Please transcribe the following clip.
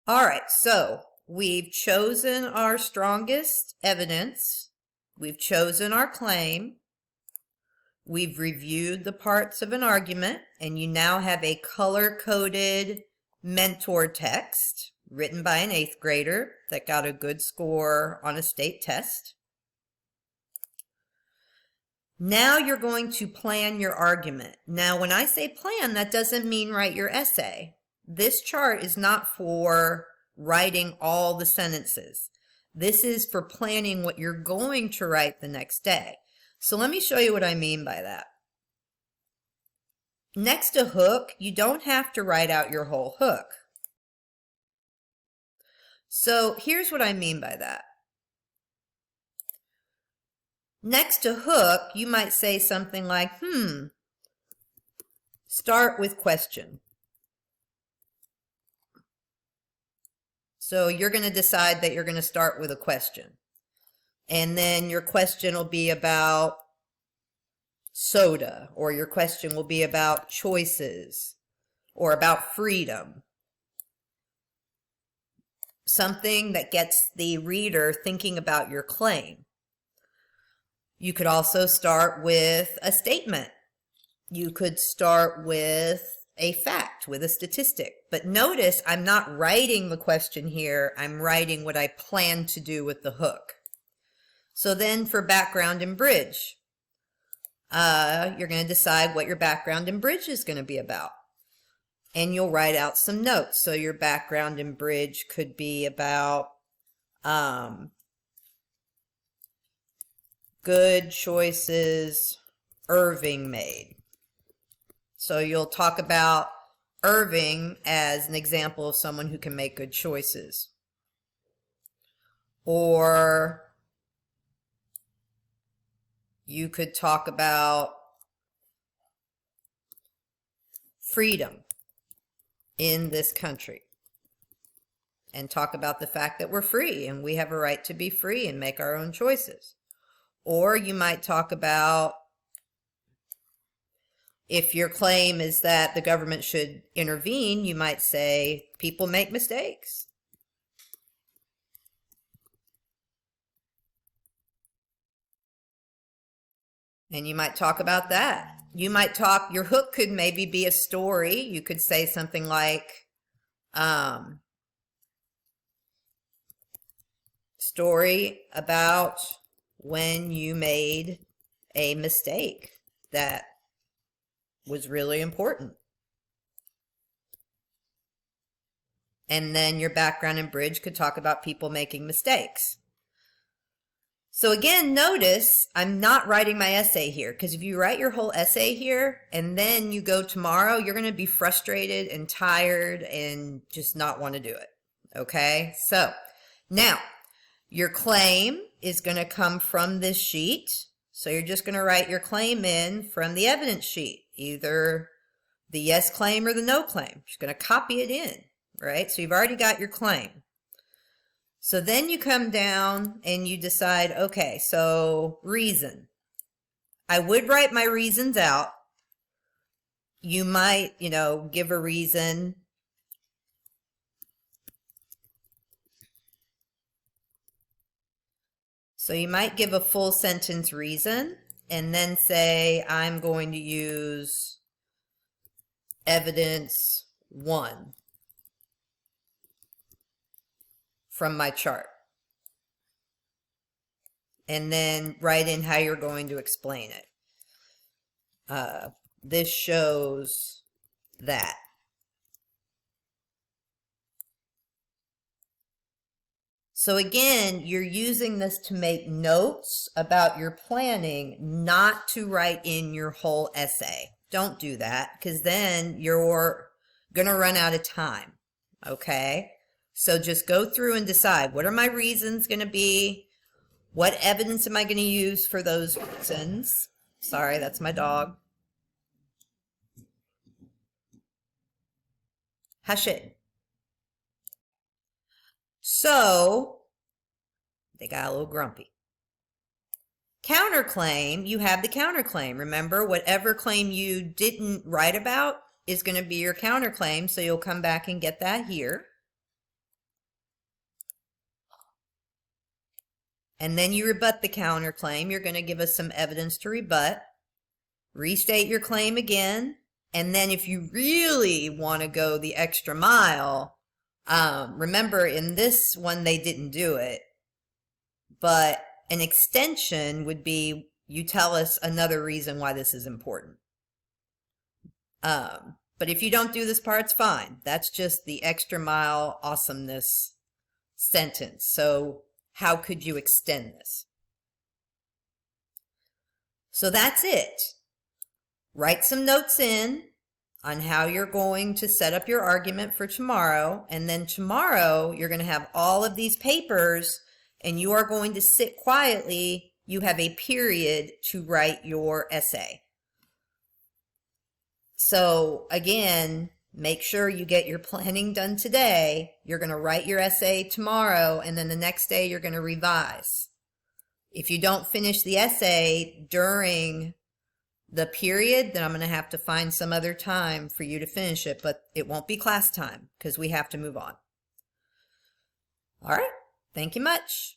All right, so we've chosen our strongest evidence. We've chosen our claim. We've reviewed the parts of an argument, and you now have a color-coded mentor text written by an 8th grader that got a good score on a state test. Now you're going to plan your argument. Now, when I say plan, that doesn't mean write your essay. This chart is not for writing all the sentences. This is for planning what you're going to write the next day. So let me show you what I mean by that. Next to hook, you don't have to write out your whole hook. So here's what I mean by that. Next to hook, you might say something like, start with question. So you're going to decide that you're going to start with a question. And then your question will be about soda, or your question will be about choices, or about freedom. Something that gets the reader thinking about your claim. You could also start with a statement. You could start with a fact, with a statistic. But notice I'm not writing the question here. I'm writing what I plan to do with the hook. So then for background and bridge, you're going to decide what your background and bridge is going to be about. And you'll write out some notes. So your background and bridge could be about good choices Irving made. So you'll talk about Irving as an example of someone who can make good choices. Or you could talk about freedom in this country and talk about the fact that we're free and we have a right to be free and make our own choices. Or you might talk about, if your claim is that the government should intervene, you might say people make mistakes. And you might talk about that. You might talk, your hook could maybe be a story. You could say something like, story about when you made a mistake that was really important. And then your background and bridge could talk about people making mistakes. So again, notice I'm not writing my essay here, because if you write your whole essay here and then you go tomorrow, you're going to be frustrated and tired and just not want to do it. Okay? So now your claim is going to come from this sheet. So you're just going to write your claim in from the evidence sheet, either the yes claim or the no claim. You're just going to copy it in, right? So you've already got your claim. So then you come down and you decide, okay, so reason. I would write my reasons out. You might, give a reason. So you might give a full sentence reason and then say, I'm going to use evidence 1 from my chart. And then write in how you're going to explain it. This shows that. So again, you're using this to make notes about your planning, not to write in your whole essay. Don't do that, because then you're going to run out of time, okay? So just go through and decide, what are my reasons going to be? What evidence am I going to use for those reasons? Sorry, that's my dog. Hush it. So, they got a little grumpy. Counterclaim, you have the counterclaim. Remember, whatever claim you didn't write about is going to be your counterclaim, so you'll come back and get that here. and then you rebut the counterclaim. You're going to give us some evidence to rebut, restate your claim again, and then if you really want to go the extra mile, remember in this one they didn't do it, but an extension would be you tell us another reason why this is important. But if you don't do this part, it's fine. That's just the extra mile awesomeness sentence. So how could you extend this? So that's it. Write some notes in on how you're going to set up your argument for tomorrow. And then tomorrow you're going to have all of these papers and you are going to sit quietly. You have a period to write your essay. So again, make sure you get your planning done today. You're going to write your essay tomorrow, and then the next day you're going to revise. If you don't finish the essay during the period, then I'm going to have to find some other time for you to finish it, but it won't be class time because we have to move on. All right. Thank you much.